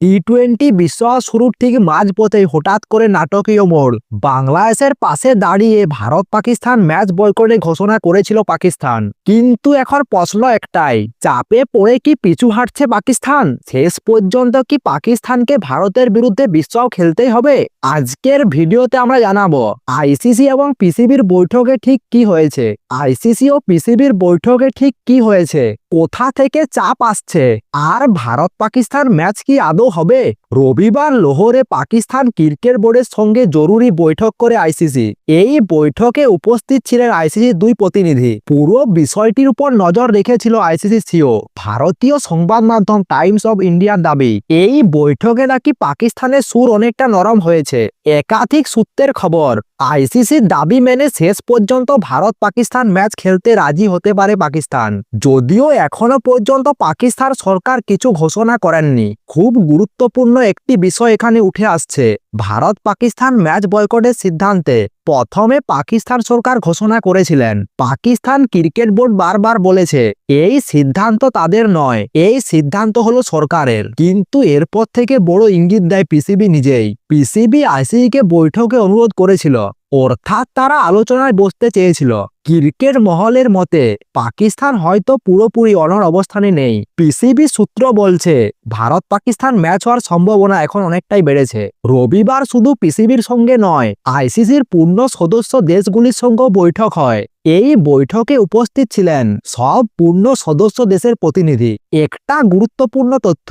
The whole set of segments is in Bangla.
টি-20 বিশ্বকাপ শুরুর ঠিক মাঝপথে হঠাৎ করে নাটকীয় মোড়। বাংলাদেশের পাশে দাঁড়িয়ে ভারত পাকিস্তান ম্যাচ বয়কটের ঘোষণা করেছিল পাকিস্তান। কিন্তু এখন প্রশ্ন একটাই, চাপে পড়ে কি পিছু হাঁটছে পাকিস্তান? শেষ পর্যন্ত কি পাকিস্তানকে ভারতের বিরুদ্ধে বিশ্বকাপ খেলতেই হবে? আজকের ভিডিওতে আমরা জানাবো আইসিসি এবং পিসিবির বৈঠকে ঠিক কি হয়েছে, আইসিসি ও পিসিবির বৈঠকে ঠিক কি হয়েছে, কোথা থেকে চাপ আসছে, আর ভারত পাকিস্তান ম্যাচ কি আদৌ হবে? রবিবার লাহোরে পাকিস্তান ক্রিকেট বোর্ডের সঙ্গে জরুরি বৈঠক করে আইসিসি। এই বৈঠকে উপস্থিত ছিলেন আইসিসির দুই প্রতিনিধি। পুরো বিষয়টির উপর নজর রেখেছিল আইসিসি সিও। ভারতীয় সংবাদ মাধ্যম টাইমস অফ ইন্ডিয়ার দাবি, এই বৈঠকে নাকি পাকিস্তানের সুর অনেকটা নরম হয়েছে। একাধিক সূত্রের খবর, আইসিসির দাবি মেনে শেষ পর্যন্ত ভারত পাকিস্তান ম্যাচ খেলতে রাজি হতে পারে পাকিস্তান। যদিও এখনো পর্যন্ত পাকিস্তান সরকার কিছু ঘোষণা করেননি। খুব গুরুত্বপূর্ণ একটি বিষয় এখানে উঠে আসছে ভারত পাকিস্তান ম্যাচ বয়কটের সিদ্ধান্তে। প্রথমে পাকিস্তান সরকার ঘোষণা করেছিলেন। পাকিস্তান ক্রিকেট বোর্ড বারবার বলেছে এই সিদ্ধান্ত তাদের নয়, এই সিদ্ধান্ত হলো সরকারের। কিন্তু এরপর থেকে বড় ইঙ্গিত দেয় পিসিবি নিজেই। পিসিবি আইসিসিকে বৈঠকে অনুরোধ করেছিল, অর্থাৎ তারা আলোচনায় বসতে চেয়েছিল। ক্রিকেট মহলের মতে পাকিস্তান হয়তো পুরোপুরি অনড় অবস্থানে নেই। পিসিবি সূত্র বলছে ভারত পাকিস্তান ম্যাচ হওয়ার সম্ভাবনা এখন অনেকটাই বেড়েছে। রবিবার শুধু পিসিবির সঙ্গে নয়, আইসিসির পূর্ণ সদস্য দেশগুলির সঙ্গেও বৈঠক হয়। এই বৈঠকে উপস্থিত ছিলেন সব পূর্ণ সদস্য দেশের প্রতিনিধি। একটা গুরুত্বপূর্ণ তথ্য,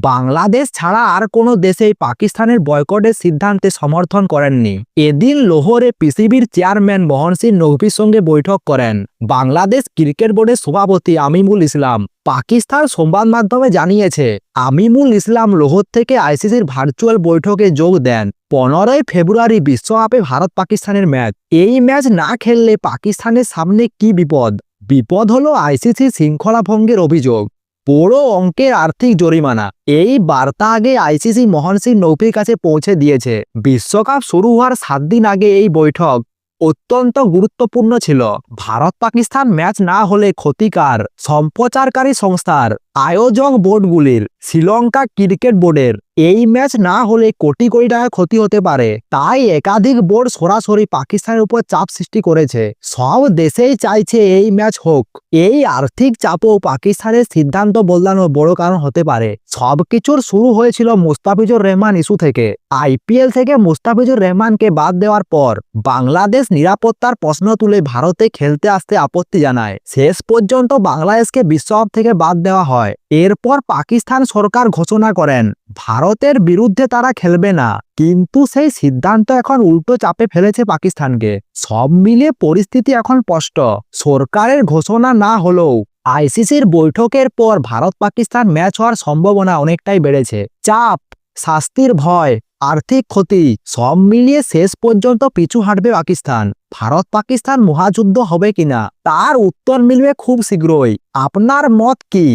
বাংলাদেশ ছাড়া আর কোনো দেশেই পাকিস্তানের বয়কটের সিদ্ধান্তে সমর্থন করেননি। এদিন লাহোরে পিসিবির চেয়ারম্যান মোহন সিং নকভির সঙ্গে বৈঠক করেন বাংলাদেশ ক্রিকেট বোর্ডের সভাপতি আমিমুল ইসলাম। পাকিস্তান সংবাদ মাধ্যমে জানিয়েছে, আমিমুল ইসলাম লাহোর থেকে আইসিসির ভার্চুয়াল বৈঠকে যোগ দেন। 15 ফেব্রুয়ারি বিশ্বকাপে ভারত পাকিস্তানের ম্যাচ। এই ম্যাচ না খেললে পাকিস্তানের সামনে কি বিপদ? বিপদ হলো আইসিসি শৃঙ্খলা ভঙ্গের অভিযোগ, বড় অঙ্কের আর্থিক জরিমানা। এই বার্তা আগে আইসিসি মোহন সিং নকভির কাছে পৌঁছে দিয়েছে। বিশ্বকাপ শুরু হওয়ার 7 দিন আগে এই বৈঠক অত্যন্ত গুরুত্বপূর্ণ ছিল। ভারত পাকিস্তান ম্যাচ না হলে ক্ষতিকার সম্প্রচারকারী সংস্থার, আয়োজক বোর্ডগুলির, শ্রীলঙ্কা ক্রিকেট বোর্ডের। এই ম্যাচ না হলে কোটি কোটি টাকা ক্ষতি হতে পারে। তাই একাধিক বোর্ড সরাসরি পাকিস্তানের উপর চাপ সৃষ্টি করেছে। সব দেশেই চাইছে এই ম্যাচ হোক। এই আর্থিক চাপও পাকিস্তানের সিদ্ধান্ত বদলানোর বড় কারণ হতে পারে। সবকিছুর শুরু হয়েছিল মুস্তাফিজুর রহমান ইস্যু থেকে। আইপিএল থেকে মুস্তাফিজুর রহমানকে বাদ দেওয়ার পর বাংলাদেশ নিরাপত্তার প্রশ্ন তুলে ভারতে খেলতে আসতে আপত্তি জানায়। শেষ পর্যন্ত বাংলাদেশকে বিশ্বকাপ থেকে বাদ দেওয়া হয়। এরপর পাকিস্তান সরকার ঘোষণা করেন ভারতের বিরুদ্ধে তারা খেলবে না। কিন্তু সেই সিদ্ধান্ত এখন উল্টো চাপে ফেলেছে পাকিস্তানকে। সব মিলিয়ে পরিস্থিতি এখন স্পষ্ট। সরকারের ঘোষণা না হলেও আইসিসির বৈঠকের পর ভারত পাকিস্তান ম্যাচ হওয়ার সম্ভাবনা অনেকটাই বেড়েছে। চাপ, শাস্তির ভয়, আর্থিক ক্ষতি, সব মিলিয়ে শেষ পর্যন্ত পিছু হাঁটবে পাকিস্তান। ভারত পাকিস্তান মহাযুদ্ধ হবে কিনা তার উত্তর মিলবে খুব শীঘ্রই। আপনার মত কি?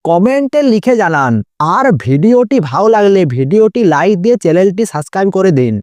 কমেন্টে লিখে জানান। আর ভিডিওটি ভালো লাগলে ভিডিওটি লাইক দিয়ে চ্যানেলটি সাবস্ক্রাইব করে দিন।